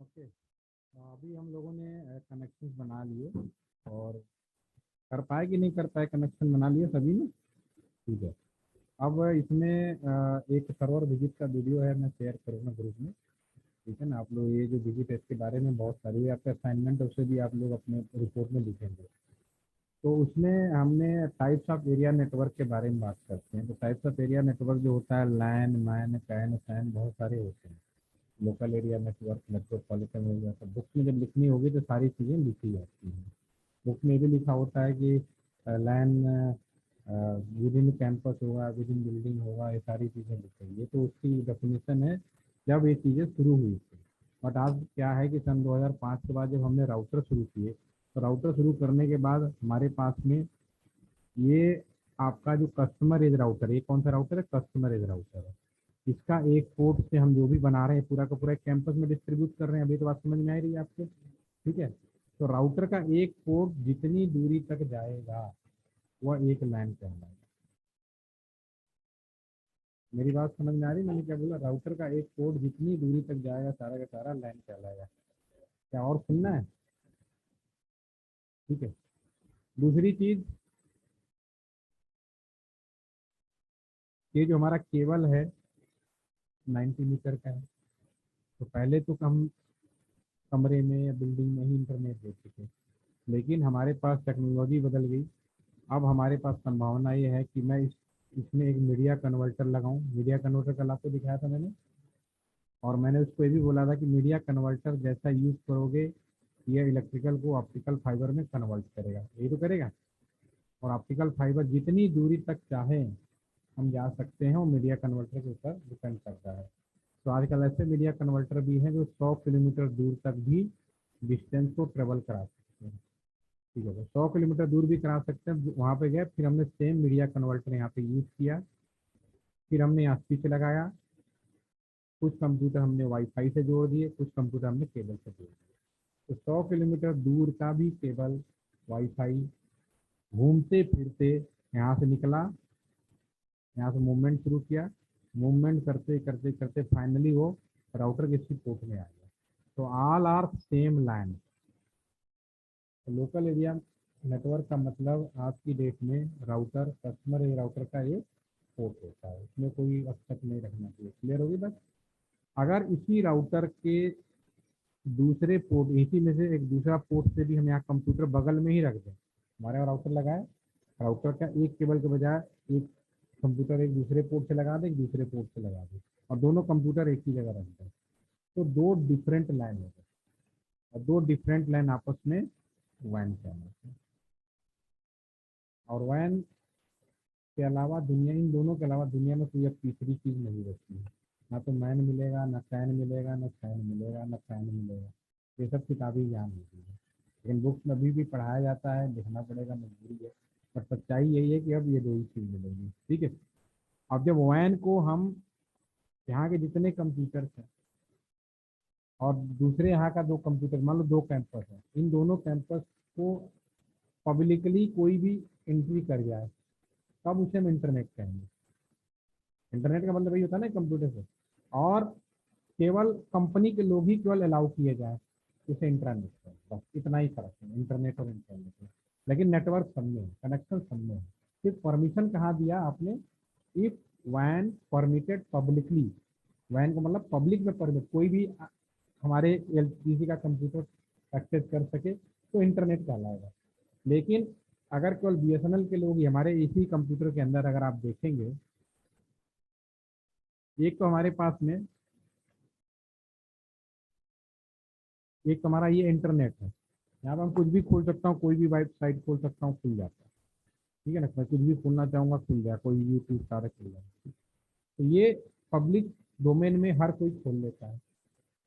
Okay. अभी हम लोगों ने कनेक्शन बना लिए और कर पाए कि नहीं कर पाए, कनेक्शन बना लिए सभी ने। ठीक है। अब इसमें एक सर्वर विजिट का वीडियो है, मैं शेयर करूँगा ग्रुप में। ठीक है ना, आप लोग ये जो विजिट है इसके बारे में बहुत सारी आपका असाइनमेंट है, उसे भी आप लोग अपने रिपोर्ट में लिखेंगे। तो उसमें हमने टाइप्स ऑफ एरिया नेटवर्क के बारे में बात करते हैं। तो टाइप्स ऑफ एरिया नेटवर्क जो होता है, लैन मैन कैन सैन बहुत सारे होते हैं। Local area network, metropolitan area, तो बुक में जब लिखनी होगी तो सारी चीज़ें लिखी जाती हैं। बुक में भी लिखा होता है कि लैन विद इन कैंपस होगा, विद इन बिल्डिंग होगा, ये सारी चीज़ें लिखेंगे। ये तो उसकी डेफिनेशन है जब ये चीज़ें शुरू हुई थी। बट आज क्या है कि सन 2005 के बाद जब हमने राउटर शुरू किए, तो राउटर शुरू करने के बाद हमारे पास में ये आपका जो कस्टमर एज राउटर, ये कौन सा राउटर है? कस्टमर एज राउटर है। इसका एक पोर्ट से हम जो भी बना रहे हैं पूरा का पूरा कैंपस में डिस्ट्रीब्यूट कर रहे हैं। अभी तो बात समझ में आ रही है आपको? ठीक है। तो राउटर का एक पोर्ट जितनी दूरी तक जाएगा वह एक लैन कहलाएगा। मेरी बात समझ में आ रही? मैंने क्या बोला? राउटर का एक पोर्ट जितनी दूरी तक जाएगा सारा का सारा लैन कहलाएगा। क्या और सुनना है? ठीक है। दूसरी चीज, ये जो हमारा केबल है 90 मीटर का है। तो पहले तो हम कमरे में या बिल्डिंग में ही इंटरनेट देते थे, लेकिन हमारे पास टेक्नोलॉजी बदल गई। अब हमारे पास संभावना ये है कि मैं इसमें एक मीडिया कन्वर्टर लगाऊं। मीडिया कन्वर्टर कल आपको दिखाया था मैंने, और मैंने उसको ये भी बोला था कि मीडिया कन्वर्टर जैसा यूज़ करोगे, ये इलेक्ट्रिकल को ऑप्टिकल फाइबर में कन्वर्ट करेगा, यही तो करेगा। और ऑप्टिकल फाइबर जितनी दूरी तक चाहे हम जा सकते हैं, वो मीडिया कन्वर्टर के ऊपर डिपेंड करता है। तो आजकल ऐसे मीडिया कन्वर्टर भी हैं जो 100 किलोमीटर दूर तक भी डिस्टेंस को ट्रेवल करा सकते हैं। ठीक है, तो 100 किलोमीटर दूर भी करा सकते हैं। वहाँ पे गए, फिर हमने सेम मीडिया कन्वर्टर यहाँ पे यूज़ किया। फिर हमने यहाँ स्विच लगाया। कुछ कंप्यूटर हमने वाईफाई से जोड़ दिए, कुछ कंप्यूटर हमने केबल से जोड़ दिए। तो 100 किलोमीटर दूर का भी केबल, वाईफाई, घूमते फिरते यहाँ से निकला, यहाँ से मूवमेंट शुरू किया। मूवमेंट करते करते करते फाइनली वो राउटर के इसी पोर्ट में आ गया। तो all are same line. Local area network का मतलब आज की डेट में राउटर, कस्टमर राउटर का एक पोर्ट होता है, इसमें कोई अब नहीं रखना चाहिए। क्लियर होगी बात? अगर इसी राउटर के दूसरे पोर्ट, इसी में से एक दूसरा पोर्ट से भी हम यहाँ कंप्यूटर बगल में ही रख दें, हमारे यहाँ राउटर लगाए, राउटर का एक केबल के बजाय एक कंप्यूटर एक दूसरे पोर्ट से लगा दें, एक दूसरे पोर्ट से लगा दें, और दोनों कंप्यूटर एक ही जगह रख दें, तो दो डिफरेंट लाइन हो गए। और दो डिफरेंट लाइन आपस में वैन चैनल। और वैन के अलावा दुनिया, इन दोनों के अलावा दुनिया में कोई अब तीसरी चीज़ नहीं बची है। ना तो मैन मिलेगा, ना कैन मिलेगा, ना फैन मिलेगा, ना फैन मिलेगा। ये सब किताबी ज्ञान होती है, लेकिन बुक्स में अभी भी पढ़ाया जाता है, लिखना पड़ेगा, मजबूरी है। पर सच्चाई यही है कि अब ये दो ही चीज़ मिलेगी। ठीक है। अब जब वैन को हम, यहाँ के जितने कंप्यूटर हैं और दूसरे यहाँ का दो कंप्यूटर, मान लो दो कैंपस है, इन दोनों कैंपस को पब्लिकली कोई भी एंट्री कर जाए, तब उसे हम इंटरनेट कहेंगे। इंटरनेट का मतलब यही होता है ना कंप्यूटर से। और केवल कंपनी के लोग ही केवल अलाउ किए जाए उसे इंटरनेट पर, बस इतना ही फर्क है इंटरनेट और इंटरनेट में। लेकिन नेटवर्क सब में है, कनेक्शन सब में है। सिर्फ परमिशन कहाँ दिया आपने? If van permitted publicly. Van का मतलब पब्लिक में परमिट, कोई भी हमारे एलटीसी का कंप्यूटर एक्सेस कर सके तो इंटरनेट कहलाएगा। लेकिन अगर केवल बीएसएनएल के लोग ही हमारे इसी कंप्यूटर के अंदर, अगर आप देखेंगे, एक तो हमारे पास में एक हमारा ये इंटरनेट है, यहाँ पर हम कुछ भी खोल सकता हूँ, कोई भी वेबसाइट खोल सकता हूँ, खुल जाता है। ठीक है ना, मैं कुछ भी खोलना चाहूँगा खुल जाए, कोई यूट्यूब सारा खुल जाए। तो ये पब्लिक डोमेन में हर कोई खोल लेता है।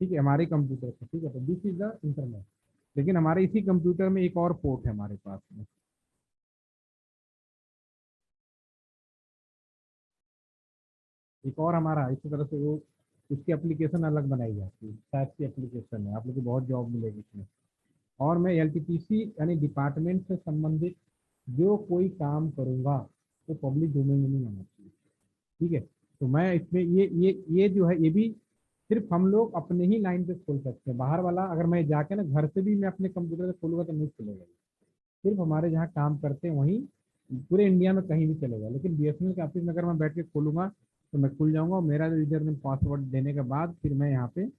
ठीक है, हमारे कंप्यूटर से। ठीक है, तो दिस इज द इंटरनेट। लेकिन हमारे इसी कंप्यूटर में एक और पोर्ट है हमारे पास में, एक और हमारा इसी तरह से वो, उसकी एप्लीकेशन अलग बनाई जाती है, टाइप की एप्लीकेशन है, आप लोग को बहुत जॉब मिलेगी इसमें। और मैं एलटीपीसी यानी डिपार्टमेंट से संबंधित जो कोई काम करूँगा वो पब्लिक डोमेन में नहीं आना चाहिए। ठीक है। तो मैं इसमें ये जो है ये भी सिर्फ हम लोग अपने ही लाइन पे खोल सकते हैं, बाहर वाला अगर मैं जाके ना घर से भी मैं अपने कंप्यूटर से खोलूंगा तो नहीं चलेगा। सिर्फ हमारे जहाँ काम करते हैं वहीं, पूरे इंडिया में कहीं भी चलेगा, लेकिन बीएसएनएल के ऑफिस में अगर मैं बैठ के खोलूंगा तो मैं खुल जाऊंगा, और मेरा जो यूजर नेम पासवर्ड देने के बाद फिर मैं यहाँ पे,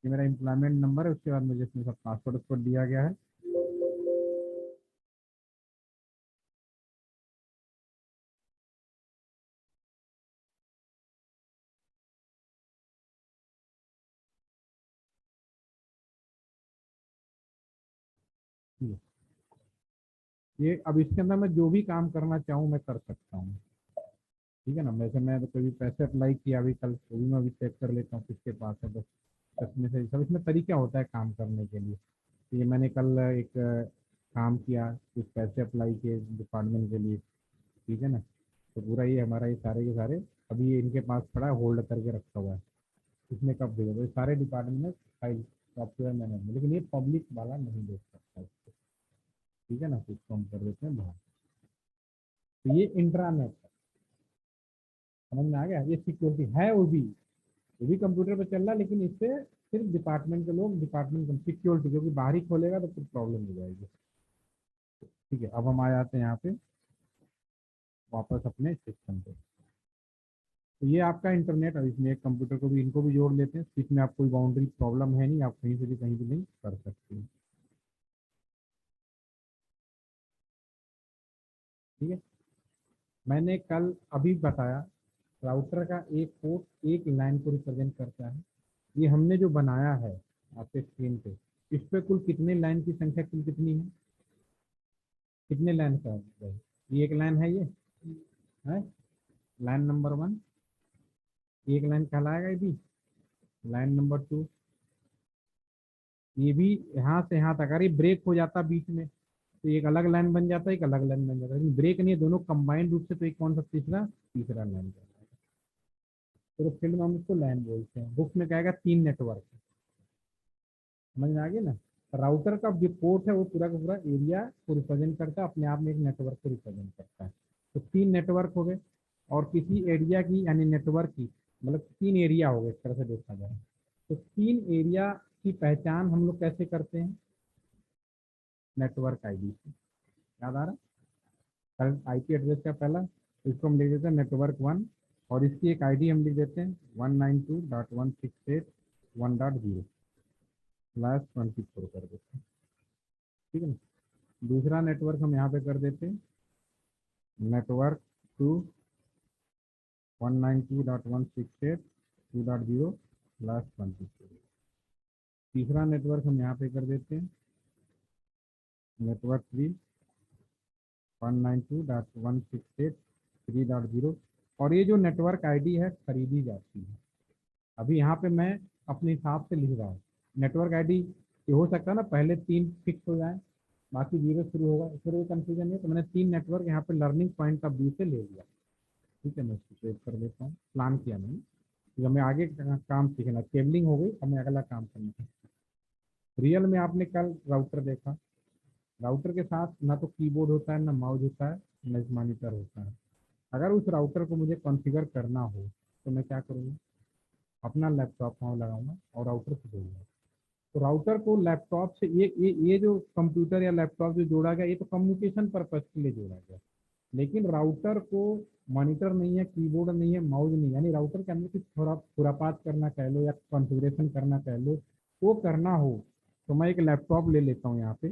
ये मेरा एम्प्लॉयमेंट नंबर है, उसके बाद मुझे इसमें सब पासवर्ड उसको दिया गया है। ठीक है। ये अब इसके अंदर मैं जो भी काम करना चाहूँ मैं कर सकता हूँ। ठीक है ना, वैसे मैं तो कभी पैसे अप्लाई किया अभी कल, तो भी मैं अभी चेक कर लेता हूँ किसके पास है, बस इसमें से सब इसमें तरीका होता है काम करने के लिए। तो ये मैंने कल एक काम किया, कुछ पैसे अप्लाई किए डिपार्टमेंट के लिए। ठीक है ना, तो पूरा ये हमारा ये सारे के सारे अभी ये इनके पास पड़ा है, होल्ड करके रखा हुआ है। इसमें कब देगा, तो ये सारे डिपार्टमेंट में फाइल सॉफ्टवेयर मैंने, लेकिन ये पब्लिक वाला नहीं देख सकता इसको। ठीक है ना, तो इसको हम कर देते हैं बाहर। तो ये इंट्रानेट है, समझ में आ गया, ये सिक्योरिटी है, वो भी कंप्यूटर पे चल रहा है, लेकिन इससे सिर्फ डिपार्टमेंट के लोग, डिपार्टमेंट सिक्योरिटी, क्योंकि बाहर ही खोलेगा तो फिर प्रॉब्लम हो जाएगी। ठीक है, अब हम आ जाते हैं यहाँ पे वापस अपने सिस्टम पे। तो ये आपका इंटरनेट, और इसमें एक कंप्यूटर को भी, इनको भी जोड़ लेते हैं, इसमें आप कोई बाउंड्री प्रॉब्लम है नहीं, आप कहीं भी लिंक कर सकते हैं। ठीक है, मैंने कल अभी बताया राउटर का एक पोर्ट एक लाइन को रिप्रेजेंट करता है। ये हमने जो बनाया है आपके स्क्रीन पे, इस पे कुल कितने लाइन की संख्या कुल कितनी है, कितने लाइन का है? ये एक लाइन है, ये है लाइन नंबर वन, एक लाइन कहलाएगा ये भी। लाइन नंबर टू, ये भी यहाँ से यहाँ तक, अगर ये ब्रेक हो जाता बीच में तो एक अलग लाइन बन जाता है, एक अलग लाइन बन जाता है, लेकिन ब्रेक नहीं है, दोनों कंबाइंड रूप से, तो एक कौन सा तीसरा, तीसरा लाइन कहलाएगा। तो फील्ड में हम उसको लाइन बोलते हैं, बुक में कहेगा तीन नेटवर्क। समझ में आ गया ना, राउटर का जो पोर्ट है वो पूरा का पूरा एरिया को रिप्रेजेंट करता है, अपने आप में एक नेटवर्क को रिप्रेजेंट करता है। तो तीन नेटवर्क हो गए, और किसी एरिया की यानी नेटवर्क की, मतलब तीन एरिया हो गए इस तरह से देखा जाए। तो तीन एरिया की पहचान हम लोग कैसे करते हैं, नेटवर्क आईडी से। याद आ रहा है, करंट आईपी एड्रेस का पहला, तो इसको हम लिख देते हैं नेटवर्क वन, और इसकी एक आईडी हम लिख देते हैं 192.168.1.0 स्लैश 24 कर देते हैं। ठीक है ना, दूसरा नेटवर्क हम यहाँ पे कर देते हैं नेटवर्क टू 192.168.2.0 स्लैश 24। तीसरा नेटवर्क हम यहाँ पे कर देते हैं नेटवर्क थ्री 192.168.3.0, और ये जो नेटवर्क आईडी है खरीदी जाती है। अभी यहाँ पे मैं अपने हिसाब से लिख रहा हूँ नेटवर्क आईडी, ये हो सकता है ना पहले तीन फिक्स हो जाए, बाकी जीरो शुरू होगा, फिर कोई कंफ्यूजन नहीं, तो मैंने तीन नेटवर्क यहाँ पे लर्निंग पॉइंट ऑफ व्यू से ले लिया। ठीक है, मैं इसको सेव कर देता हूँ, प्लान किया मैंने, क्योंकि हमें आगे का काम सीखना, केबलिंग हो गई, हमें अगला काम करना है। रियल में आपने कल राउटर देखा, राउटर के साथ ना तो कीबोर्ड होता है, ना माउस होता है, ना मॉनिटर होता है। अगर उस राउटर को मुझे कॉन्फ़िगर करना हो तो मैं क्या करूँगा, अपना लैपटॉप वहाँ लगाऊंगा और राउटर से जोड़ूंगा। तो राउटर को लैपटॉप से, ये जो कंप्यूटर या लैपटॉप जो जोड़ा गया, ये तो कम्युनिकेशन पर्पज के लिए जोड़ा गया, लेकिन राउटर को मॉनिटर नहीं है, कीबोर्ड नहीं है, माउस नहीं है, यानी राउटर के अंदर कुछ थोड़ा खुरापात करना कह लो या कॉन्फ़िगरेशन करना कह लो, वो करना हो तो मैं एक लैपटॉप ले लेता हूँ यहाँ पे।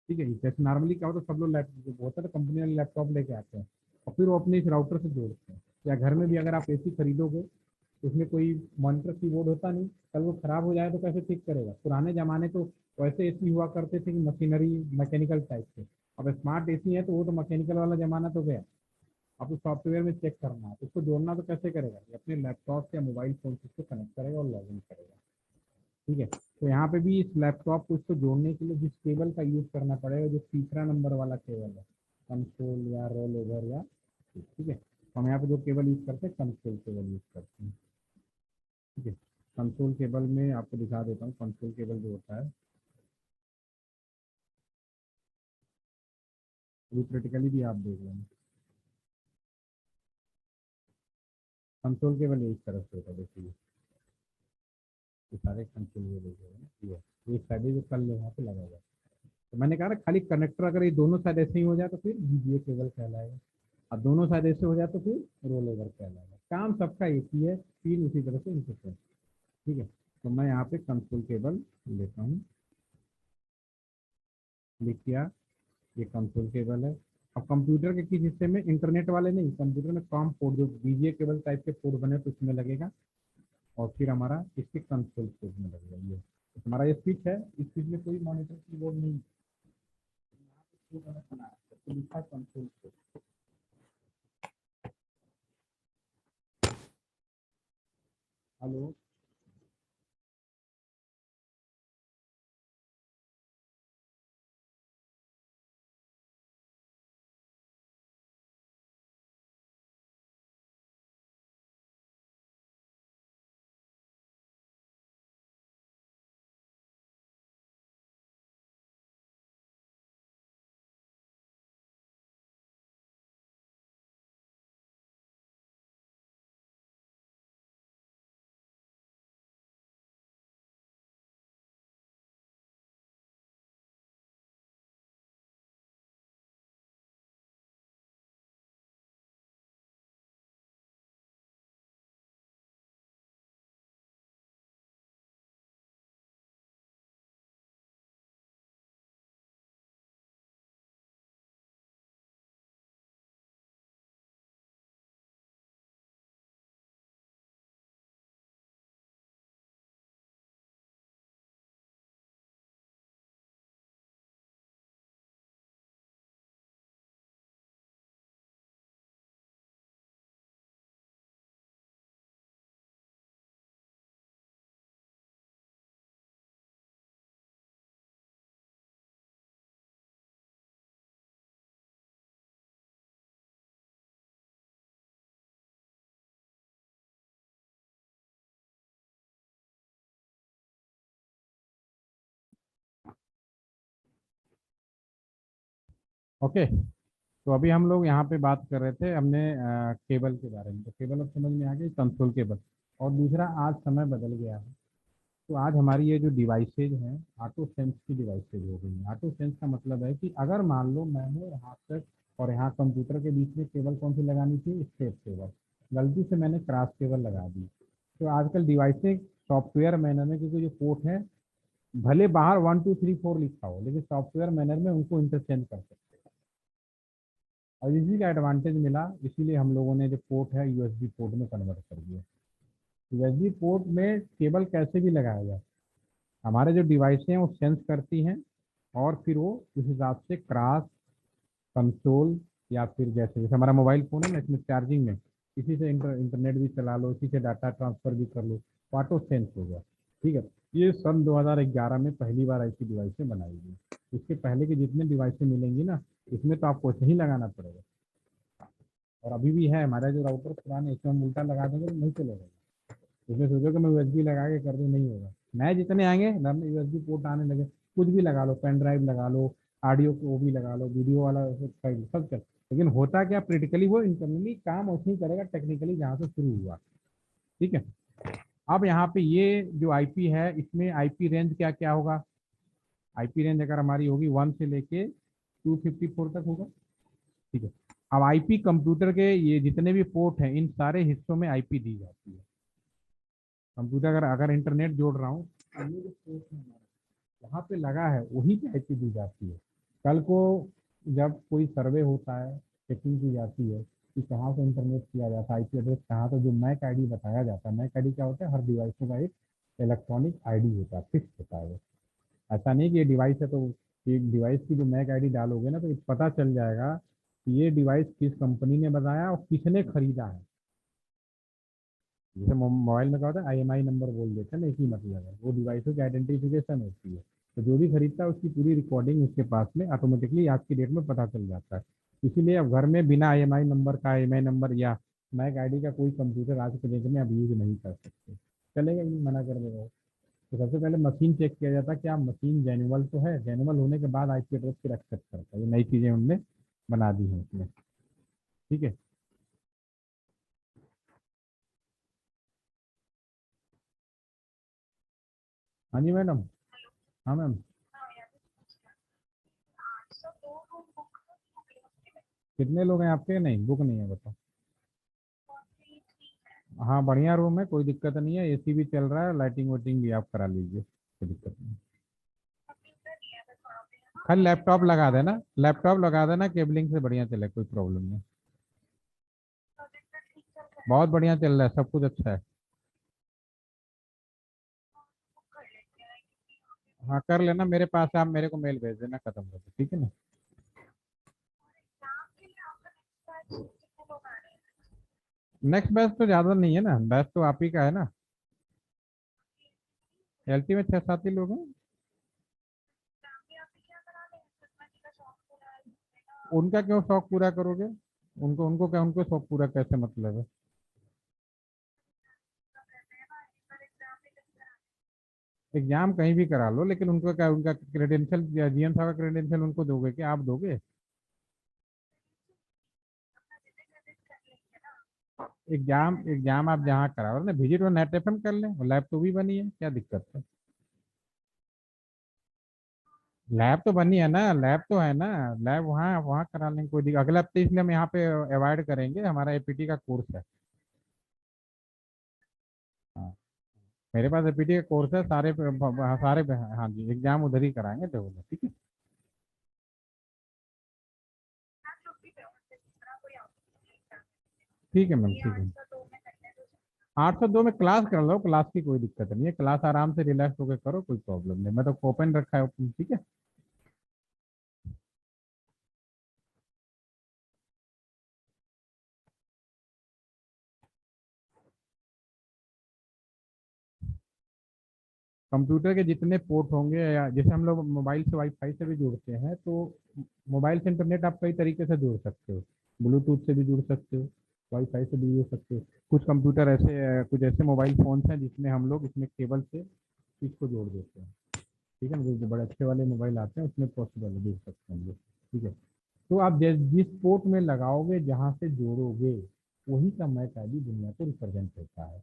ठीक है, जैसे नॉर्मली क्या होता है, सब लोग लैपटॉप होता है तो कंपनी वाले लैपटॉप लेके आते हैं, और फिर वो अपने इस राउटर से जोड़ते हैं। या घर में भी अगर आप एसी खरीदोगे तो उसमें कोई मॉनिटर कीबोर्ड होता नहीं, कल वो खराब हो जाए तो कैसे ठीक करेगा। पुराने ज़माने तो वैसे एसी हुआ करते थे कि मशीनरी मैकेनिकल टाइप से, अब स्मार्ट एसी है तो वो तो मैकेनिकल वाला ज़माना तो गया। अब तो सॉफ्टवेयर में चेक करना है, उसको जोड़ना तो कैसे करेगा, ये अपने लैपटॉप या मोबाइल फ़ोन से उसको कनेक्ट करेगा और लॉग इन करेगा। ठीक है, तो यहाँ पे भी इस लैपटॉप को इसको जोड़ने के लिए जिस केबल का यूज़ करना पड़ेगा, जो तीसरा नंबर वाला केबल है, कंसोल या रोल ओवर या, ठीक है, तो हम यहाँ पे जो केबल यूज़ करते हैं कंसोल केबल यूज़ करते हैं। ठीक है, कंसोल केबल में आपको दिखा देता हूँ, कंसोल केबल जो होता है अभी प्रैक्टिकली भी आप देख लेंगे। कंसोल केवल इस तरफ से होता है, देखिए ये सारे कंसोल ये देख रहे हैं ना, ये एक साइड जो कल यहाँ पे लगा हुआ है। तो मैंने कहा ना खाली कनेक्टर अगर ये दोनों साइड ऐसे ही हो जाए तो फिर बीजीए केबल कहलाएगा, अब दोनों साइड ऐसे हो जाए तो फिर रोल ओवर कहलाएगा। काम सबका एक ही है, तीन उसी तरह से इंटरफेस। ठीक है, तो मैं यहाँ पे कंसोल केबल लेता हूँ, लिख किया, ये कंसोल केबल है। अब कंप्यूटर के किस हिस्से में, इंटरनेट वाले नहीं, कंप्यूटर में कॉम पोर्ट जो बीजीए केबल टाइप के पोर्ट बने तो उसमें लगेगा, और फिर हमारा इसके कंसोल पोर्ट में लगेगा। ये तो हमारा ये स्विच है, इस स्विच में कोई मॉनिटर कीबोर्ड नहीं, तो लिखा कंसोल पोर्ट। Hello, okay. तो अभी हम लोग यहाँ पे बात कर रहे थे, हमने केबल के बारे में, तो केबल अब समझ में आ गई, कंसोल केबल। और दूसरा, आज समय बदल गया है, तो आज हमारी ये जो डिवाइसेज हैं, ऑटो सेंस की डिवाइसेज हो गई हैं। ऑटो सेंस का मतलब है कि अगर मान लो मैंने यहाँ तक और यहाँ कंप्यूटर के बीच में केबल कौन सी लगानी थी, स्टेप केबल, गलती से मैंने क्रॉस केबल लगा दी, तो आजकल डिवाइसेज सॉफ्टवेयर मैनर में, क्योंकि जो पोर्ट है भले बाहर 1 2 3 4 लिखा हो, लेकिन सॉफ्टवेयर मैनर में उनको इंटरचेंज कर सकते हैं। और इसी का एडवांटेज मिला, इसीलिए हम लोगों ने जो पोर्ट है यूएसबी पोर्ट में कन्वर्ट कर दिया। यूएसबी पोर्ट में केबल कैसे भी लगाया जाए, हमारे जो डिवाइस हैं वो सेंस करती हैं, और फिर वो उस हिसाब से क्रॉस, कंसोल, या फिर जैसे जैसे हमारा मोबाइल फ़ोन है ना, इसमें चार्जिंग में इसी से इंटरनेट भी चला लो, इसी से डाटा ट्रांसफ़र भी कर लो, ऑटो सेंस हो गया। ठीक है, ये सन 2011 में पहली बार ऐसी डिवाइसें बनाई गई। इसके पहले के जितने डिवाइसें मिलेंगी ना, इसमें तो आपको सही लगाना पड़ेगा। और अभी भी है हमारा जो राउटर पुराने, इसमें हम उल्टा लगा देंगे तो नहीं चलेगा। इसमें सोचो कि मैं यूएसबी लगा के कर दूं, नहीं होगा। नए जितने आएंगे नए यूएसबी पोर्ट आने लगे, कुछ भी लगा लो, पेन ड्राइव लगा लो, ऑडियो को वो भी लगा लो, वीडियो वाला फाइल सब चल, लेकिन होता क्या, प्रैक्टिकली वो इंटरनली काम उसे ही करेगा टेक्निकली जहाँ से शुरू हुआ। ठीक है, अब यहाँ पे ये जो आईपी है, इसमें आईपी रेंज क्या क्या होगा। आईपी रेंज अगर हमारी होगी 1 से लेके 254 तक होगा। ठीक है, अब आईपी कंप्यूटर के ये जितने भी पोर्ट हैं, इन सारे हिस्सों में आईपी दी जाती है। कंप्यूटर अगर अगर इंटरनेट जोड़ रहा हूँ, तो ये जो पोर्ट है हमारा, वहाँ पे लगा है, वही पे आईपी दी जाती है। कल को जब कोई सर्वे होता है, चेकिंग की जाती है कि कहाँ से इंटरनेट किया जाता है, आईपी एड्रेस कहाँ, तो जो मैक आईडी बताया जाता है, मैक आईडी क्या होता है, हर डिवाइसों का एक इलेक्ट्रॉनिक आईडी होता है, फिक्स होता है वो। ऐसा नहीं कि ये डिवाइस है तो एक डिवाइस की जो मैक आईडी डालोगे ना, तो ये पता चल जाएगा कि ये डिवाइस किस कंपनी ने बनाया और किसने खरीदा है। जैसे मोबाइल में क्या होता है, आईएमआई नंबर बोल देते हैं ना, इसी मतलब है, वो डिवाइसों की आइडेंटिफिकेशन होती है। तो जो भी खरीदता है उसकी पूरी रिकॉर्डिंग उसके पास में ऑटोमेटिकली आज की डेट में पता चल जाता है। इसीलिए अब घर में बिना आईएमआई नंबर का, आईएमआई नंबर या मैक आईडी का कोई कंप्यूटर आज के डेट में अब यूज नहीं कर सकते। चलेगा ही नहीं, मना कर देगा वो। तो सबसे पहले मशीन चेक किया जाता है कि आप मशीन जेन्युअल तो है, जेन्युअल होने के बाद आईपी एड्रेस फिर एक्सेप्ट करता है, ये नई चीज़ें उनमें बना दी है इसमें। ठीक है। हाँ जी मैडम। हाँ मैम। कितने लोग हैं आपके? नहीं बुक नहीं है बताओ। हाँ बढ़िया रूम है, कोई दिक्कत नहीं है, एसी भी चल रहा है, लाइटिंग वाइटिंग भी आप करा लीजिए, कोई दिक्कत नहीं। खाली लैपटॉप लगा देना, लैपटॉप लगा देना, केबलिंग से बढ़िया चले, कोई प्रॉब्लम नहीं। बहुत बढ़िया चल रहा है, सब कुछ अच्छा है। हाँ कर लेना, मेरे पास आप मेरे को मेल भेज देना, खत्म कर दो, ठीक है ना। नेक्स्ट बैच तो ज़्यादा नहीं है ना, बैच तो आप ही का है ना। एलटी में 6-7 ही लोग हैं। उनका क्यों शौक पूरा करोगे? उनको उनको क्या, उनको शौक पूरा कैसे मतलब है? एग्जाम कहीं भी करा लो, लेकिन उनको क्या, उनका क्रेडेंशियल, जीएम साहब का क्रेडेंशियल उनको दोगे कि आप दोगे? एग्जाम एग्जाम आप जहाँ कराओ ना, विजिट और नेट एफएम कर लें, लैब तो भी बनी है, क्या दिक्कत है? लैब तो बनी है ना, लैब तो है ना। लैब वहाँ वहाँ करा लेंगे, कोई दिक्कत, अगले हफ्ते इसलिए हम यहाँ पे अवॉइड करेंगे, हमारा एपीटी का कोर्स है। हाँ, मेरे पास एपीटी का कोर्स है, सारे हाँ जी, एग्जाम उधर ही कराएंगे तो बोलो, ठीक है। ठीक है मैम, ठीक है। 802 में क्लास कर लो, क्लास की कोई दिक्कत नहीं है, क्लास आराम से रिलैक्स होकर करो, कोई प्रॉब्लम नहीं, मैं तो ओपन रखा है open, ठीक है। कंप्यूटर के जितने पोर्ट होंगे, या जैसे हम लोग मोबाइल से वाईफाई से भी जुड़ते हैं, तो मोबाइल से इंटरनेट आप कई तरीके से जुड़ सकते हो। ब्लूटूथ से भी जुड़ सकते हो, वाईफाई से भी जुड़ सकते हो। कुछ कंप्यूटर ऐसे कुछ ऐसे मोबाइल फोन्स हैं जिसमें हम लोग इसमें केबल से इसको जोड़ देते हैं। ठीक है ना, जो बड़े अच्छे वाले मोबाइल आते हैं उसमें पॉसिबल है, जुड़ सकते हैं हम लोग। ठीक है। तो आप जिस पोर्ट में लगाओगे, जहाँ से जोड़ोगे, वही का मैक आईडी दुनिया को रिप्रेजेंट होता है।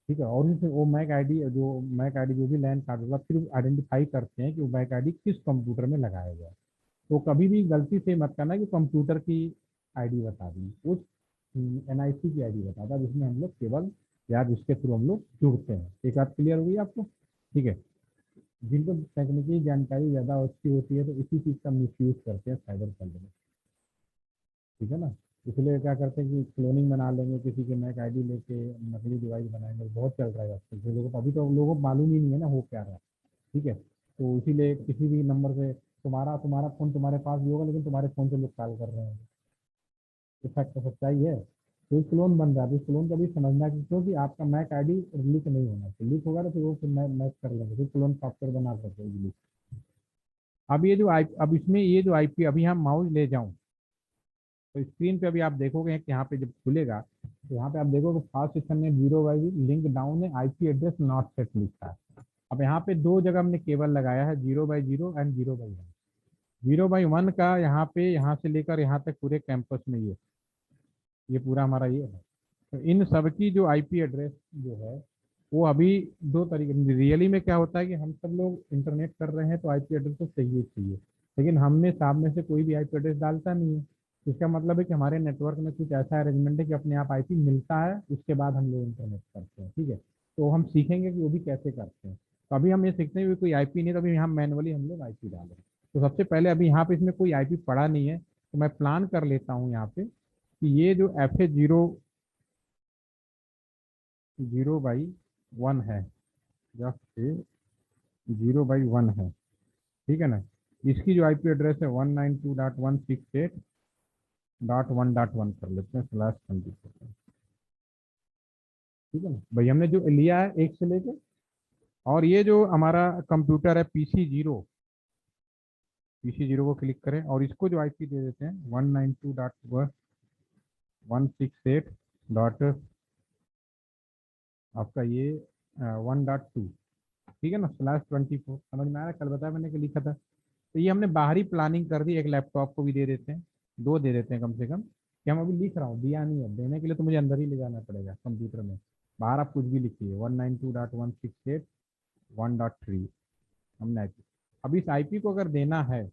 ठीक है, और इसमें वो मैक आईडी जो भी लैन कार्ड होगा, फिर आइडेंटिफाई करते हैं कि वो मैक आईडी किस कंप्यूटर में लगाया गया है। तो कभी भी गलती से मत करना कि कंप्यूटर की आईडी बता दी, उस एनआईसी की आईडी बता था जिसमें हम लोग केवल, या जिसके थ्रू हम लोग जुड़ते हैं। एक बात क्लियर हो गई आपको? ठीक है। जिनको तकनीकी जानकारी ज़्यादा अच्छी होती है तो इसी चीज़ का मिसयूज करते हैं साइबर क्राइम। ठीक है ना। इसलिए क्या करते हैं कि क्लोनिंग बना लेंगे, किसी के मैक आईडी लेके नकली डिवाइस बनाएंगे, बहुत चल रहा है आजकल, तो लोगों को अभी तो लोगों को मालूम ही नहीं है ना हो क्या रहा है। ठीक है। तो इसीलिए किसी भी नंबर से तुम्हारा तुम्हारा फोन तुम्हारे पास भी होगा, लेकिन तुम्हारे फोन से लोग कॉल कर रहे हैं। ये फैक्ट सच्चाई है। तो क्लोन बन रहा है, तो क्लोन का भी समझना कि क्योंकि आपका मैक आईडी लीक नहीं होना चाहिए, लीक होगा तो फिर वो फिर मैच कर लेंगे, फिर क्लोन सॉफ्टवेयर बना सकते हैं। अब ये जो आई अब इसमें ये जो आईपी, अभी हम माउस ले जाऊं तो स्क्रीन पे अभी आप देखोगे कि यहाँ पे जब खुलेगा, तो यहाँ पे आप देखोगे फर्स्ट सेक्शन में 0 बाई लिंक डाउन है, आईपी एड्रेस नॉट सेट लिखा है। अब यहाँ पे दो जगह हमने केबल लगाया है, 0/0 एंड 0/1। 0/1 का यहाँ पे, यहाँ से लेकर यहाँ तक पूरे कैंपस में ये पूरा हमारा ये है। तो इन सब की जो आईपी एड्रेस जो है, वो अभी दो तरीके, रियली में क्या होता है कि हम सब लोग इंटरनेट कर रहे हैं तो आईपी एड्रेस तो चाहिए चाहिए, लेकिन हम में साथ में से कोई भी आईपी एड्रेस डालता नहीं है। इसका मतलब है कि हमारे नेटवर्क में कुछ ऐसा अरेंजमेंट है कि अपने आप आईपी मिलता है, उसके बाद हम लोग इंटरनेट करते हैं। ठीक है। तो हम सीखेंगे कि वो भी कैसे करते हैं। तो अभी हम ये सीखते हैं कि कोई आईपी नहीं, तो अभी यहाँ मैनुअली हम लोग आईपी डालें। तो सबसे पहले अभी यहाँ पे इसमें कोई आईपी पड़ा नहीं है, तो मैं प्लान कर लेता हूँ यहाँ पे कि ये जो एफ ए 0/1 है, या फिर 0/1 है, ठीक है ना। इसकी जो आईपी एड्रेस है 192.168.1.1 कर लेते हैं /24। ठीक है ना भाई, हमने जो लिया है एक से लेके, और ये जो हमारा कंप्यूटर है पीसी जीरो को क्लिक करें, और इसको जो आईपी दे देते हैं 192.168. आपका ये 1.2। ठीक है ना, /24 समझ में आया? कल बताया मैंने कि लिखा था। तो ये हमने बाहरी प्लानिंग कर दी, एक लैपटॉप को भी दे देते हैं। 2 दे देते हैं कम से कम, कि हम अभी लिख रहा हूँ, दिया नहीं है, देने के लिए तो मुझे अंदर ही ले जाना पड़ेगा कंप्यूटर में। बाहर आप कुछ भी लिखिए, 192.168.1.3 हमने IP। अब इस IP को अगर देना है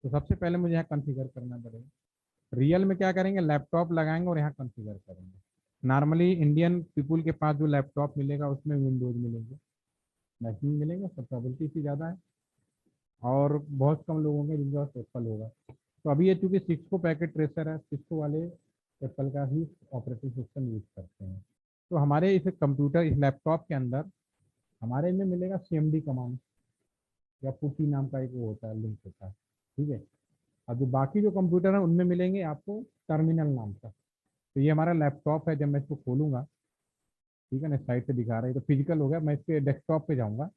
तो सबसे पहले मुझे यहाँ कॉन्फ़िगर करना पड़ेगा। रियल में क्या करेंगे, लैपटॉप लगाएंगे और यहाँ कॉन्फ़िगर करेंगे। नॉर्मली इंडियन पीपुल के पास जो लैपटॉप मिलेगा उसमें विंडोज मिलेंगे, मैक्सिमम मिलेंगे, सब प्रोबेबिलिटी इतनी ज़्यादा है। और बहुत कम लोग होंगे जिनके पास एप्पल होगा। तो अभी ये चूंकि सिस्को पैकेट ट्रेसर है, सिस्को वाले एप्पल का ही ऑपरेटिंग सिस्टम यूज करते हैं। तो हमारे इस कंप्यूटर, इस लैपटॉप के अंदर हमारे में मिलेगा CMD कमांड, या पुटी नाम का एक वो होता है, लिंक होता है, ठीक है। अब जो बाकी जो कंप्यूटर है उनमें मिलेंगे आपको टर्मिनल नाम का। तो ये हमारा लैपटॉप है, जब मैं इसको खोलूंगा, ठीक है ना, साइड से दिखा रहा है, तो फिजिकल हो गया, मैं इसके डेस्कटॉप पे जाऊंगा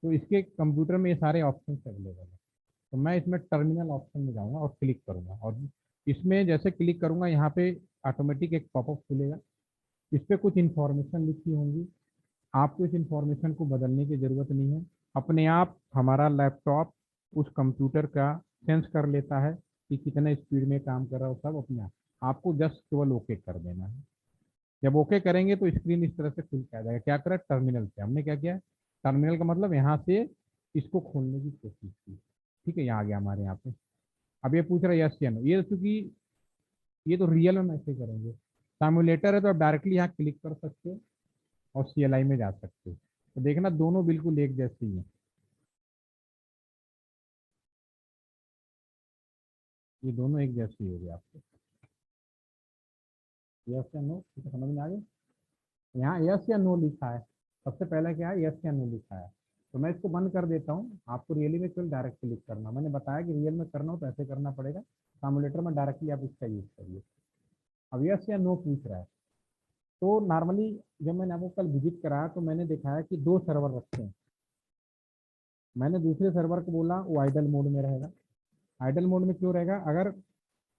तो इसके कंप्यूटर में ये सारे ऑप्शन अवेलेबल है। तो मैं इसमें टर्मिनल ऑप्शन में जाऊंगा और क्लिक करूंगा, और इसमें जैसे क्लिक करूंगा यहाँ पे ऑटोमेटिक एक पॉपअप खुलेगा। इस पर कुछ इन्फॉर्मेशन लिखी होंगी, आपको इस इंफॉर्मेशन को बदलने की ज़रूरत नहीं है। अपने आप हमारा लैपटॉप उस कंप्यूटर का सेंस कर लेता है कि कितने स्पीड में काम कर रहा हो, सब अपने आप। आपको जस्ट केवल ओके कर देना है। जब ओके करेंगे तो स्क्रीन इस तरह से खुल के आ जाएगा। क्या करा, टर्मिनल से हमने क्या किया, टर्मिनल का मतलब यहाँ से इसको खोलने की कोशिश की, ठीक है, यहाँ आ गया हमारे यहाँ पे। अब ये पूछ रहा है यस या नो, ये चूंकि ये तो रियल में ऐसे करेंगे। सिमुलेटर है तो आप डायरेक्टली यहाँ क्लिक कर सकते हो और CLI में जा सकते हो। तो देखना दोनों बिल्कुल एक जैसे ही हैं, ये दोनों एक जैसे ही हो गए आपको। यस या नो, ठीक है, समझ में आ गया। यहाँ यस या नो लिखा है, सबसे पहले क्या है, यस या नो लिखा है। तो मैं इसको बंद कर देता हूँ। आपको रियली में केवल डायरेक्ट क्लिक करना, मैंने बताया कि रियल में करना हो तो ऐसे करना पड़ेगा, सिमुलेटर में डायरेक्टली आप इसका यूज करिए। अब यस या नो पूछ रहा है। तो नॉर्मली जब मैंने आपको कल विजिट कराया तो मैंने दिखाया कि 2 सर्वर रखे हैं। मैंने दूसरे सर्वर को बोला वो आइडल मोड में रहेगा। आइडल मोड में क्यों रहेगा, अगर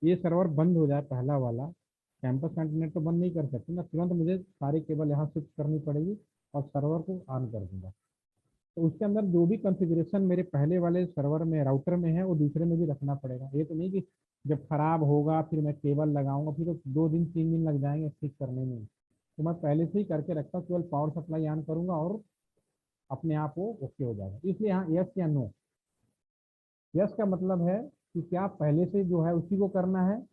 ये सर्वर बंद हो जाए, पहला वाला कैंपस कंटिनेंट तो बंद नहीं कर सकते ना, तुरंत मुझे सारी केबल यहाँ शिफ्ट करनी पड़ेगी और सर्वर को ऑन कर दूंगा। तो उसके अंदर जो भी कॉन्फ़िगरेशन मेरे पहले वाले सर्वर में, राउटर में है, वो दूसरे में भी रखना पड़ेगा। ये तो नहीं कि जब खराब होगा फिर मैं केबल लगाऊंगा, फिर तो 2 दिन 3 दिन लग जाएंगे ठीक करने में। तो मैं पहले से ही करके रखता हूँ, केवल पावर सप्लाई ऑन करूंगा और अपने आप वो ओके हो जाएगा। इसलिए यहाँ यस या नो, यस का मतलब है कि क्या पहले से जो है उसी को करना है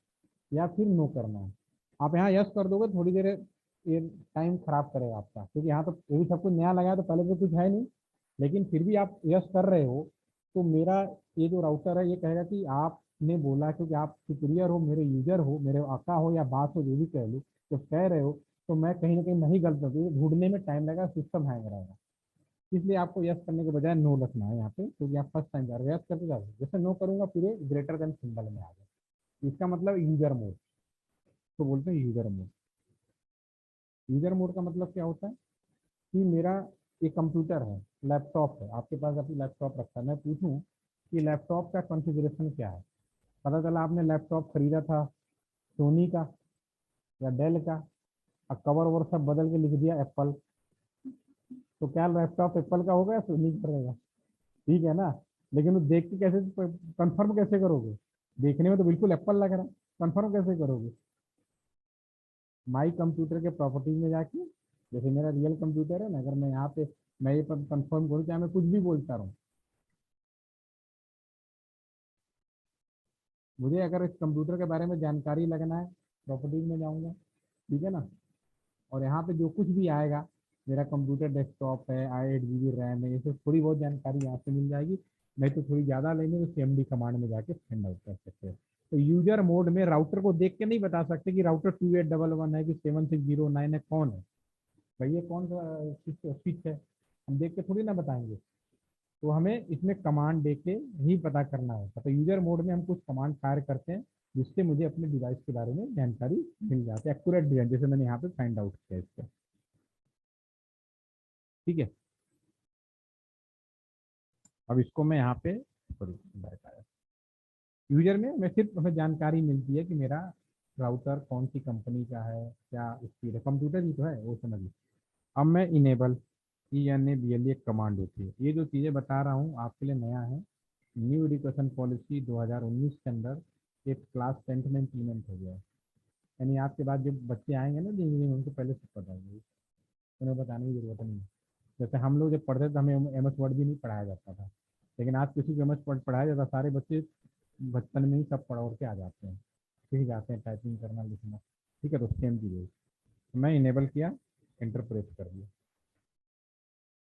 या फिर नो करना है। आप यहाँ यस कर दोगे थोड़ी देर ये टाइम खराब करेगा आपका, क्योंकि यहाँ तो ये भी सब कुछ नया लगा है तो पहले तो कुछ है नहीं। लेकिन फिर भी आप यस कर रहे हो तो मेरा ये जो राउटर है ये कहेगा कि आपने बोला, क्योंकि आप सुपीरियर हो, मेरे यूजर हो, मेरे आका हो या बात हो, जो भी कह लो, तो कह रहे हो तो मैं कहीं ना कहीं नहीं गलत हूँ। ढूंढने में टाइम लगेगा, सिस्टम हैंग रहेगा। इसलिए आपको यस करने के बजाय नो रखना है यहाँ पे, क्योंकि आप फर्स्ट टाइम जा रहे हो। यस करते जा रहे हो, जैसे नो करूंगा फिर ग्रेटर देन सिंबल में आ जाए, इसका मतलब यूजर मोड, तो बोलते हैं यूजर मोड। यूजर मोड का मतलब क्या होता है कि मेरा एक कंप्यूटर है, लैपटॉप है, आपके पास अपनी लैपटॉप रखा है, मैं पूछूं कि लैपटॉप का कॉन्फ़िगरेशन क्या है। पता चला आपने लैपटॉप खरीदा था सोनी का या डेल का, और कवर ओवर सब बदल के लिख दिया एप्पल, तो क्या लैपटॉप एप्पल का होगा या सोनी का रहेगा? ठीक है ना। लेकिन वो देख के कैसे कंफर्म कैसे करोगे, देखने में तो बिल्कुल एप्पल लग रहा है, कंफर्म कैसे करोगे? माई कंप्यूटर के प्रॉपर्टीज में जाके, जैसे मेरा रियल कंप्यूटर है ना, अगर मैं यहाँ पे मैं ये कंफर्म करूँ, चाहे मैं कुछ भी बोलता रहूँ, मुझे अगर इस कंप्यूटर के बारे में जानकारी लगना है, प्रॉपर्टीज में जाऊँगा, ठीक है ना, और यहाँ पे जो कुछ भी आएगा, मेरा कंप्यूटर डेस्कटॉप है, 8 GB रैम है, ये सब थोड़ी बहुत जानकारी यहाँ से मिल जाएगी। नहीं तो थोड़ी ज़्यादा लेंगे तो CMD कमांड में जाके फाइंड आउट कर सकते हैं। तो यूजर मोड में राउटर को देख के नहीं बता सकते कि राउटर 2811 है कि 7609 है, कौन है भाई, ये कौन सा स्विच है, हम देख के थोड़ी ना बताएंगे। तो हमें इसमें कमांड दे के ही पता करना होता है। तो यूजर मोड में हम कुछ कमांड फायर करते हैं जिससे मुझे अपने डिवाइस के बारे में जानकारी मिल जाती है, एक्यूरेट डिजाइन, जैसे मैंने यहाँ पे फाइंड आउट किया इसका, ठीक है। अब इसको मैं यहाँ पे करूँ, यूजर में मैं सिर्फ हमें जानकारी मिलती है कि मेरा राउटर कौन सी कंपनी का है, क्या स्पीड है, कंप्यूटर ही तो है वो समझ लो। अब मैं इनेबल, ENABLE एक कमांड होती है। ये जो चीज़ें बता रहा हूँ आपके लिए नया है, न्यू एजुकेशन पॉलिसी 2019 के अंदर ये क्लास 10th में इम्प्लीमेंट हो गया है। यानी आपके बाद जो बच्चे आएंगे ना इंजीनियरिंग, उनको पहले सब पता है, उन्हें बताने की जरूरत नहीं है। जैसे हम लोग जब पढ़ते थे हमें एम एस वर्ड भी नहीं पढ़ाया जाता था, लेकिन आज किसी को एम एस वर्ड पढ़ाया जाता, सारे बच्चे बचपन में ही सब पढ़ के आ जाते हैं, सीख जाते हैं टाइपिंग करना लिखना। ठीक है, तो सेम चीज़ है। तो मैं इनेबल किया, इंटरप्रेट कर दिया।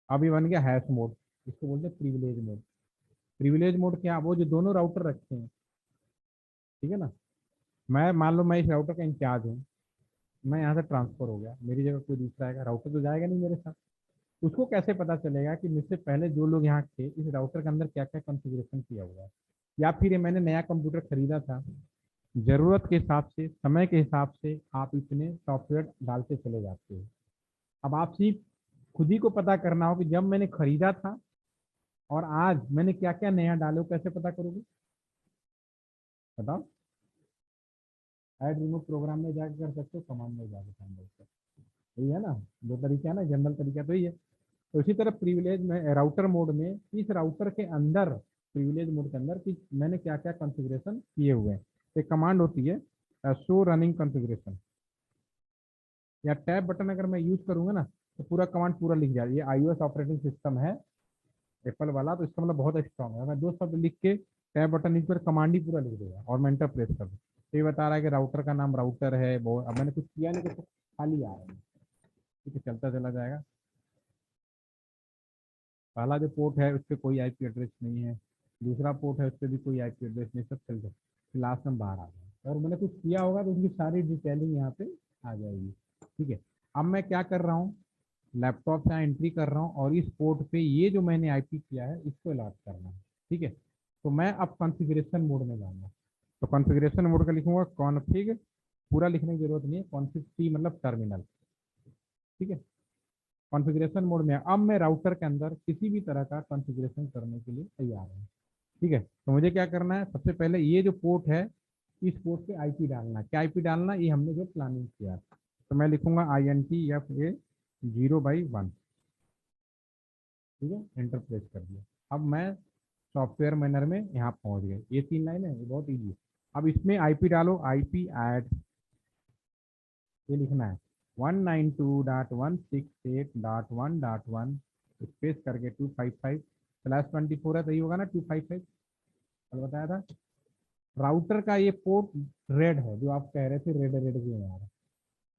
अब ये बन गया हैश मोड, इसको बोलते हैं प्रिविलेज मोड। प्रिविलेज मोड क्या, वो जो दोनों राउटर रखे हैं, ठीक है ना, मैं मान लो मैं इस राउटर का इंचार्ज हूँ, मैं यहाँ से ट्रांसफर हो गया, मेरी जगह कोई दूसरा आएगा, राउटर तो जाएगा नहीं मेरे साथ। उसको कैसे पता चलेगा कि मुझसे पहले जो लोग यहाँ थे इस राउटर के अंदर क्या क्या कॉन्फ़िगरेशन किया हुआ है, या फिर ये मैंने नया कंप्यूटर खरीदा था, जरूरत के हिसाब से समय के हिसाब से आप इतने सॉफ्टवेयर डालते चले जाते हो। अब आप सिर्फ खुद ही को पता करना हो कि जब मैंने खरीदा था और आज मैंने क्या क्या नया डाले हो, कैसे पता करोगे बताओ। ऐड रिमूव प्रोग्राम में जाकर कर सकते हो, कमांड में जाकर फाइंड आउट कर सकते हो। यही है ना, दो तरीका है ना, जनरल तरीका तो यही है। तो इसी तरह प्रिविलेज में राउटर मोड में, इस राउटर के अंदर, प्रिविलेज मोड के अंदर कि मैंने क्या क्या कॉन्फ़िगरेशन किए हुए हैं, एक कमांड होती है शो रनिंग कॉन्फ़िगरेशन, या टैब बटन अगर मैं यूज करूंगा ना तो पूरा कमांड पूरा लिख जाए। ये iOS ऑपरेटिंग सिस्टम है एप्पल वाला, तो इसका मतलब बहुत स्ट्रॉन्ग है। मैं दो शब्द लिख के टैब बटन यूज कर कमांड ही पूरा लिख देगा और मैं एंटर प्रेस कर दूँ, तो ये बता रहा है कि राउटर का नाम राउटर है वो। अब मैंने कुछ किया नहीं, कुछ खाली आ रहा है। ठीक है, चलता चला जाएगा। पहला जो पोर्ट है उस पर कोई आईपी एड्रेस नहीं है, दूसरा पोर्ट है उस पर भी कोई आईपी एड्रेस नहीं, सब चल जाए, लास्ट में बाहर आ जाए और मैंने कुछ किया होगा तो उसकी सारी डिटेलिंग यहाँ पे आ जाएगी। ठीक है, अब मैं क्या कर रहा हूँ, लैपटॉप से एंट्री कर रहा हूँ और इस पोर्ट पे ये जो मैंने आईपी किया है इसको अलॉट करना है। ठीक है, तो मैं अब कॉन्फ़िगरेशन मोड में जाऊंगा, तो कॉन्फ़िगरेशन मोड का लिखूंगा कॉन्फ़िग, पूरा लिखने की जरूरत नहीं है, कॉन्फ़िग टी मतलब टर्मिनल। ठीक है, कॉन्फ़िगरेशन मोड में अब मैं राउटर के अंदर किसी भी तरह का कॉन्फ़िगरेशन करने के लिए तैयार हूँ। ठीक है, तो मुझे क्या करना है, सबसे पहले ये जो पोर्ट है इस पोर्ट पे आईपी डालना है। क्या आईपी डालना, ये हमने जो प्लानिंग किया, तो मैं लिखूंगा INTFA 0/1। ठीक है, एंटर प्रेस कर दिया। अब मैं सॉफ्टवेयर मैनर में यहाँ पहुँच गए, ये 3 लाइन है, ये बहुत ईजी है। अब इसमें आईपी डालो, आईपी ऐड, ये लिखना है 192.168.1.1 स्पेस करके 255/24 है, तो ये होगा ना 255, कल बताया था। राउटर का ये पोर्ट रेड है, जो आप कह रहे थे रेड रेड क्यों आ रहा है।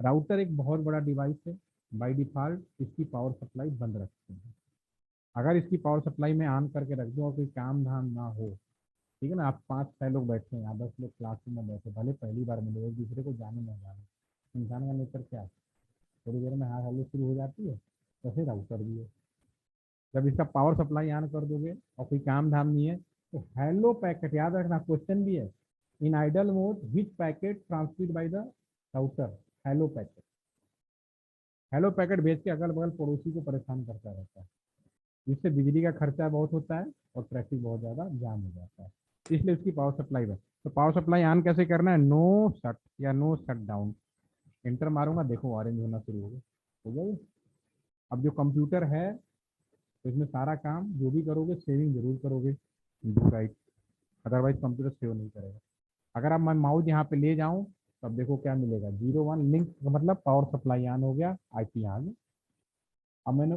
राउटर एक बहुत बड़ा डिवाइस है, बाय डिफॉल्ट इसकी पावर सप्लाई बंद रखते हैं। अगर इसकी पावर सप्लाई में ऑन करके रख दूँ और कोई काम धाम ना हो, ठीक है ना, आप 5-6 लोग बैठे हैं या 10 लोग क्लासरूम में बैठे, भले पहली बार मिले, एक दूसरे को जाने ना जाने, इंसान का नेचर क्या है, थोड़ी देर में हाँ हेलो शुरू हो जाती है, वैसे राउटर भी है। जब इसका पावर सप्लाई ऑन कर दोगे और कोई काम धाम नहीं है, तो हेलो पैकेट, याद रखना क्वेश्चन भी है, in idle mode which packet transmit by the router, hello packet. Hello packet भेज के अगल बगल पड़ोसी को परेशान करता रहता है, जिससे बिजली का खर्चा बहुत होता है और ट्रैफिक बहुत ज़्यादा जाम हो जाता है, इसलिए उसकी पावर सप्लाई बस। तो पावर सप्लाई ऑन कैसे करना है, नो शट या नो शट डाउन, एंटर मारूंगा, देखो ऑरेंज होना शुरू हो गया ये। अब जो कंप्यूटर है, तो इसमें सारा काम जो भी करोगे सेविंग जरूर करोगे, do right, otherwise computer save नहीं करेगा। अगर अब मैं माउस यहाँ पे ले जाऊँ, तब देखो क्या मिलेगा, 0 1 लिंक, मतलब पावर सप्लाई ऑन हो गया, आईपी ऑन। अब मैंने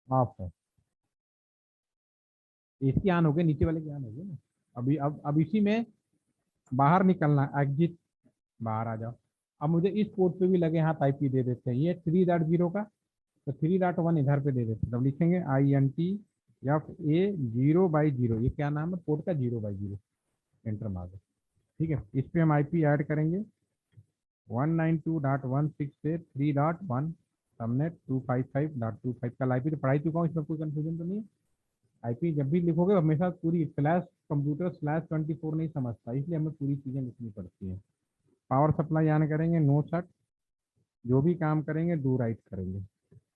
ऑफ है, इसकी ऑन हो गई, नीचे वाले की ऑन हो गई ना। अभी अब इसी में बाहर निकलना, एग्जिट, बाहर आ जाओ। अब मुझे इस पोर्ट पे भी लगे हाथ आईपी दे देते हैं, ये 3.0 का, तो 3.1 इधर पे दे देते हैं, तब लिखेंगे INTFA 0/0, ये क्या नाम है पोर्ट का, 0/0, एंटर मार दो। ठीक है, इस पे हम आईपी ऐड करेंगे 192.168.3.1, हमने 255.25 का आईपी तो पढ़ाई चुका हूँ, इसमें कोई कंफ्यूजन तो नहीं है। आईपी जब भी लिखोगे हमेशा पूरी, फ्लैश कंप्यूटर /24 नहीं समझता, इसलिए हमें पूरी चीज़ें लिखनी पड़ती है। पावर सप्लाई ऑन करेंगे, नो शट, जो भी काम करेंगे डू राइट करेंगे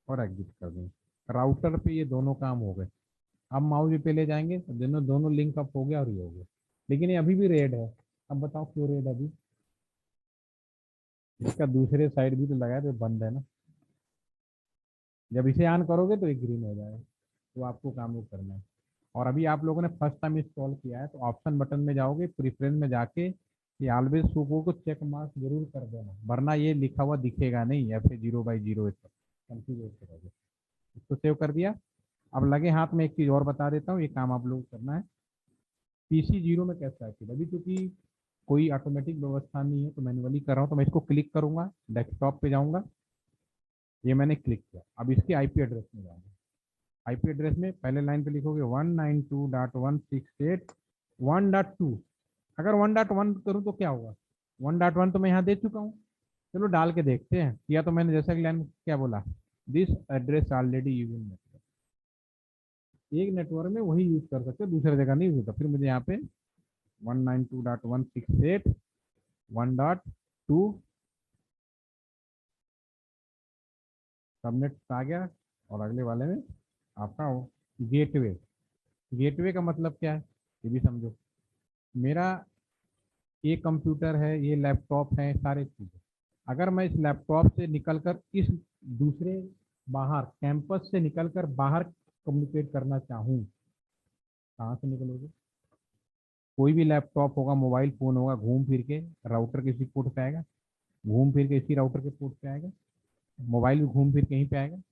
और एग्जिट कर देंगे। राउटर पे ये दोनों काम हो गए। अब माउस पे ले जाएंगे तो दोनों दोनों लिंक अप हो गया और ये हो गया, लेकिन ये अभी भी रेड है। अब बताओ क्यों रेड है अभी, इसका दूसरे साइड भी तो लगाया तो बंद है ना। जब इसे ऑन करोगे तो ये ग्रीन हो जाएगा, तो आपको काम वो करना है। और अभी आप लोगों ने फर्स्ट टाइम इंस्टॉल किया है तो ऑप्शन बटन में जाओगे, प्रीफरेंस में जाके ये ऑलवेज सुको को चेक मार्क जरूर कर देना, वरना ये लिखा हुआ दिखेगा नहीं F0/0 कंफ्यूज होते रहोगे। इसको सेव कर दिया। अब लगे हाथ में एक चीज़ और बता देता हूँ, ये काम आप लोग करना है। PC0 में कैसा है कि अभी क्योंकि कोई ऑटोमेटिक व्यवस्था नहीं है तो मैन्युअली कर रहा हूँ, तो मैं इसको क्लिक करूंगा, डेस्कटॉप पे जाऊंगा, ये मैंने क्लिक किया। अब इसके आईपी एड्रेस में जाऊंगा। आईपी एड्रेस में पहले लाइन पे लिखोगे 192.168.1.2। अगर 1.1 करूँ तो क्या होगा, 1.1 तो मैं यहाँ दे चुका हूँ। चलो डाल के देखते हैं। किया तो मैंने, जैसा कि लाइन क्या बोला, this address already use in network. एक नेटवर्क में वही यूज कर सकते हो, दूसरी जगह नहीं यूज होता। फिर मुझे यहाँ पे 192.168.1.2 सबनेट आ गया। और अगले वाले में आपका गेटवे। गेटवे का मतलब क्या है ये भी समझो। मेरा ये कंप्यूटर है, ये लैपटॉप है, सारे चीज़ें, अगर मैं इस लैपटॉप से निकलकर इस दूसरे बाहर कैंपस से निकलकर बाहर कम्युनिकेट करना चाहूँ, कहाँ से निकलोगे? कोई भी लैपटॉप होगा, मोबाइल फ़ोन होगा, घूम फिर के राउटर के इसी पोर्ट पे आएगा, घूम फिर के इसी राउटर के पोर्ट पे आएगा, मोबाइल भी घूम फिर कहीं पे आएगा।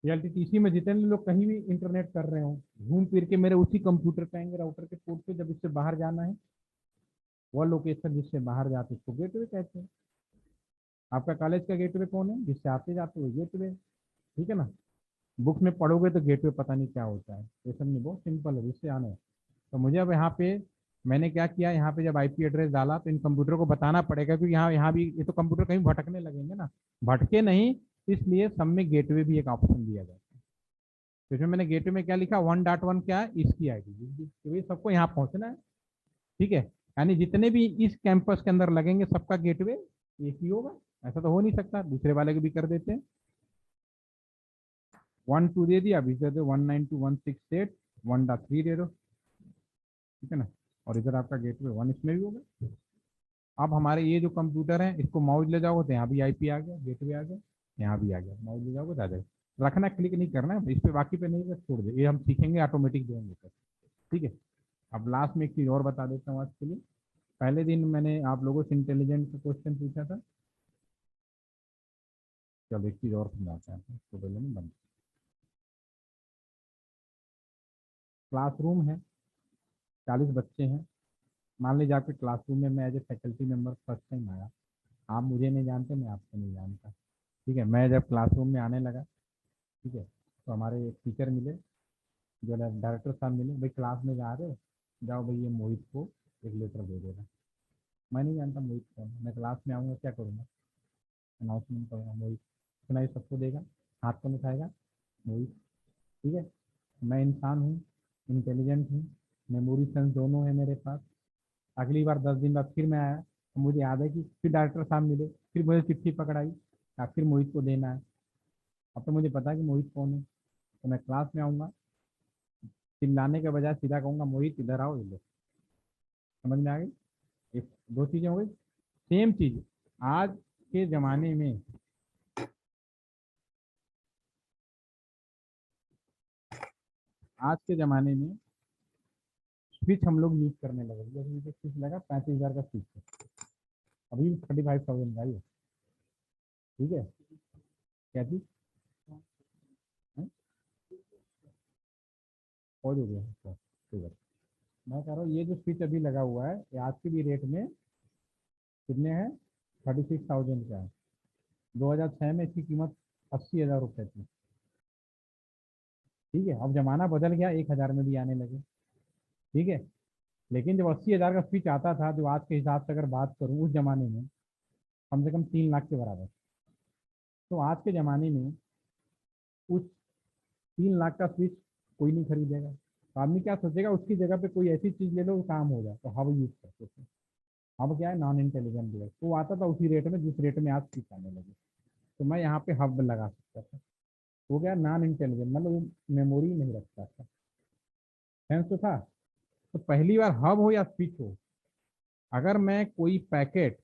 एलटीटीसी में जितने लोग कहीं भी इंटरनेट कर रहे हो, घूम फिर के मेरे उसी कंप्यूटर पे आएंगे, राउटर के पोर्ट पे। जब इससे बाहर जाना है, वह लोकेशन जिससे बाहर जाते उसको गेटवे कहते हैं। आपका कॉलेज का गेटवे कौन है? जिससे आते जाते हुए गेटवे, ठीक है ना। बुक में पढ़ोगे तो गेटवे पता नहीं क्या होता है, ये सब नहीं, बहुत सिंपल है, जिससे आना है। तो मुझे अब यहाँ पे मैंने क्या किया, यहाँ पे जब आईपी एड्रेस डाला तो इन कंप्यूटर को बताना पड़ेगा, क्योंकि यहाँ यहाँ भी ये तो कंप्यूटर कहीं भटकने लगेंगे ना, भटके नहीं, इसलिए सब में गेटवे भी एक ऑप्शन दिया जाता है। तो इसमें मैंने गेटवे में क्या लिखा, 1.1 क्या है, इसकी आईडी, तो ये सबको यहाँ पहुँचना है, ठीक है। यानी जितने भी इस कैंपस के अंदर लगेंगे सबका गेटवे एक ही होगा। ऐसा तो हो नहीं सकता, दूसरे वाले को भी कर देते हैं। 1.2 दे दिया, अभी दे दो 192.168.1.3 दे दो, ठीक है ना। और इधर आपका गेटवे 1 इसमें भी होगा। अब हमारे ये जो कंप्यूटर है, इसको माउस ले जाओगे तो यहाँ भी आईपी आ गया, गेटवे आ गया, यहाँ भी आ गया, माउस ले जाओगे तो आ जाएगा। रखना, क्लिक नहीं करना है इस पे, बाकी पे नहीं, बस छोड़ दे, ये हम सीखेंगे ऑटोमेटिक देंगे सर, ठीक है। अब लास्ट में एक चीज़ और बता देता हूँ आज के लिए। पहले दिन मैंने आप लोगों से इंटेलिजेंट का क्वेश्चन पूछा था, चलो एक चीज़ और समझाते हैं तो पहले नहीं बंद। क्लासरूम है, 40 बच्चे हैं। मान लीजिए आपके क्लासरूम में मैं as a faculty member first time आया, आप मुझे नहीं जानते, मैं आपको नहीं जानता, ठीक है। मैं जब क्लासरूम में आने लगा, ठीक है, तो हमारे टीचर मिले, जो डायरेक्टर साहब मिले, भाई क्लास में जा रहे हो, जाओ भाई ये मोहित को एक लेटर दे देना। मैं नहीं जानता मोहित कौन है, मैं क्लास में आऊँगा क्या करूँगा, अनाउंसमेंट करूँगा मोहित, सुनाई सबको देगा, हाथ कौन उठाएगा, मोहित, ठीक है। मैं इंसान हूँ, इंटेलिजेंट हूँ, मेमोरी सेंस दोनों है मेरे पास। अगली बार 10 दिन बाद फिर मैं आया तो मुझे याद है कि फिर डायरेक्टर साहब मिले, फिर मुझे चिट्ठी पकड़ाई, फिर मोहित को देना है। अब तो मुझे पता है कि मोहित कौन है, तो मैं क्लास में आऊँगा, चिल्लाने के बजाय सीधा कहूँगा मोहित इधर आओ, ये लो। समझ में आ गई? एक दो चीज़ें हो गई। सेम चीज़ आज के ज़माने में, आज के ज़माने में स्विच हम लोग यूज करने लगे। जैसे मुझे स्विच लगा 35,000 का स्विच है, अभी 35,000 का ही है, ठीक है। क्या चीज पहुँच हो गया, अच्छा, ठीक है। मैं कह रहा हूँ ये जो स्विच अभी लगा हुआ है, ये आज के भी रेट में कितने हैं, 36,000 का है। 2006 में इसकी कीमत 80,000 रुपये थी, ठीक है। अब जमाना बदल गया, 1,000 में भी आने लगे, ठीक है। लेकिन जब 80,000 का स्विच आता था, जो आज के हिसाब से अगर बात करूँ, उस जमाने में कम से कम 3 लाख के बराबर। तो आज के ज़माने में उस 3 लाख का स्विच कोई नहीं खरीदेगा, तो आदमी क्या सोचेगा, उसकी जगह पे कोई ऐसी चीज़ ले लो काम हो जाए, तो हब यूज करते थे। हब क्या है, नॉन इंटेलिजेंट डिवाइस, तो आता था उसी रेट में जिस रेट में आज स्विच आने लगे। तो मैं यहाँ पे हब लगा सकता था, हो गया नॉन इंटेलिजेंट, मतलब वो मेमोरी नहीं रखता था। सेंस तो था। तो पहली बार हब हो या स्विच हो, अगर मैं कोई पैकेट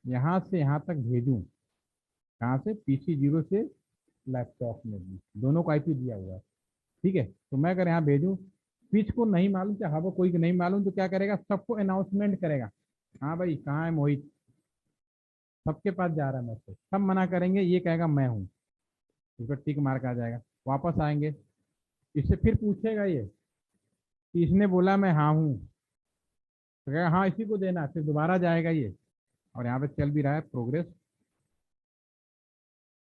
यहाँ से यहाँ तक भेजूँ, कहाँ से, PC0 से लैपटॉप में भी, दोनों को आईपी दिया हुआ है, ठीक है, तो मैं अगर यहाँ भेजूँ, स्विच को नहीं मालूम, चाहे हब कोई को नहीं मालूम, तो क्या करेगा, सबको अनाउंसमेंट करेगा, हाँ भाई कहाँ है मोहित, सबके पास जा रहा है मैसेज, सब मना करेंगे, ये कहेगा मैं हूँ, उस पर टिक मार्क आ जाएगा। वापस आएंगे, इससे फिर पूछेगा ये कि इसने बोला मैं हाँ हूँ, तो कहेगा हाँ इसी को देना, फिर दोबारा जाएगा ये, और यहाँ पे चल भी रहा है प्रोग्रेस।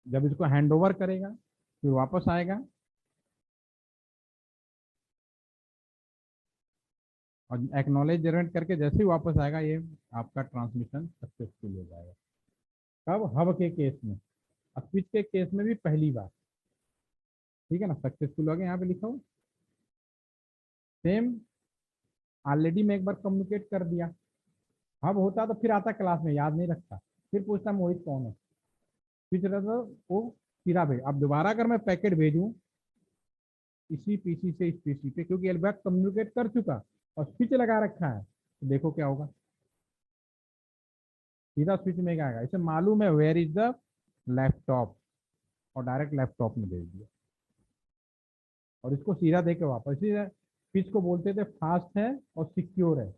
जब इसको हैंड ओवर करेगा फिर वापस आएगा, और एक्नॉलेज जनरेट करके जैसे ही वापस आएगा, ये आपका ट्रांसमिशन सक्सेसफुल हो जाएगा। कब, हब के केस में, स्विच के केस में भी पहली बार, ठीक है ना, सक्सेसफुल हो गया, यहाँ पे लिखा हो सेम, ऑलरेडी मैं एक बार कम्युनिकेट कर दिया। हब होता तो फिर आता क्लास में, याद नहीं रखता, फिर पूछता मोहित कौन है, स्विच रहता तो वो सीधा भेज। अब दोबारा अगर मैं पैकेट भेजूँ इसी पीसी से इस पीसी पे, क्योंकि एलबैक कम्युनिकेट कर चुका और स्विच लगा रखा है, तो देखो क्या होगा, सीधा स्विच में आएगा, इसे मालूम है वेयर इज द लैपटॉप, और डायरेक्ट लैपटॉप में भेज दिया, और इसको सीधा दे के वापस, इसी स्विच को बोलते थे फास्ट है और सिक्योर है।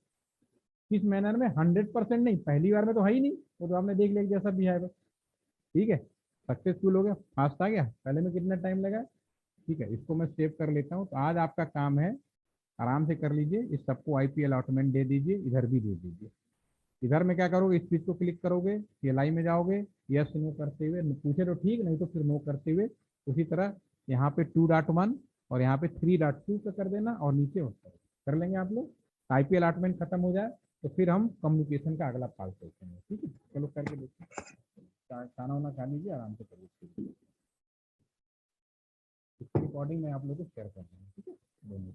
किस मैनर में, 100% नहीं, पहली बार में तो है ही नहीं, वो तो आपने देख लिया जैसा भी है, ठीक है, सक्सेसफुल हो गया, फास्ट आ गया, पहले में कितना टाइम लगा। ठीक है, इसको मैं सेव कर लेता हूँ। तो आज आपका काम है, आराम से कर लीजिए, इस सबको आईपी अलॉटमेंट दे दीजिए, इधर भी दे दीजिए। इधर में क्या करोगे, इस चीज को क्लिक करोगे, सीएलआई में जाओगे, यस नो करते हुए, पूछे तो ठीक, नहीं तो फिर नो करते हुए, उसी तरह यहाँ पे 2.1 और यहाँ पे 3.2 का कर देना, और नीचे होता है, कर लेंगे आप लोग, आईपी अलॉटमेंट खत्म हो जाए तो फिर हम कम्युनिकेशन का अगला पार्ट देखेंगे। ठीक है, चलो करके देखिए, खाना वाना खा लीजिए, आराम से करिए, इसकी रिकॉर्डिंग मैं आप लोग को शेयर कर दूँगा। ठीक है, दोनों।